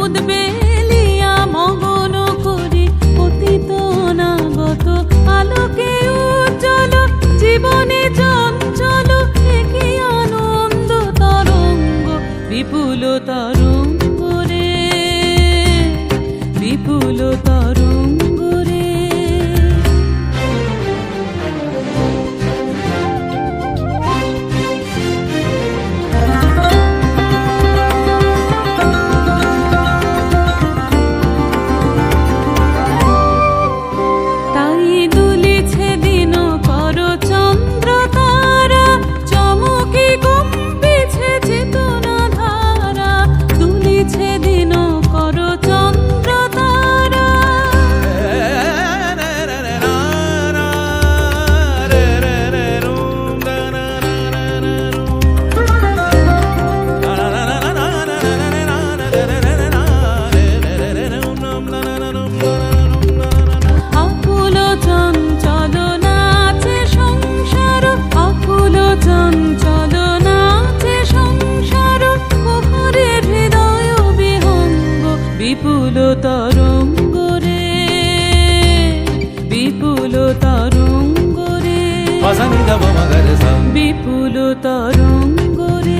উদ্বেলিয়া মগন করি অতীত অনাগত আলোকে উজ্জ্বল জীবনে চঞ্চল একই আনন্দ তরঙ্গ বিপুল তরঙ্গ রে বিপুল তরঙ্গ রে। বিপুল তরঙ্গ রে বিপুল তরঙ্গ রে বিপুল তরঙ্গ রে।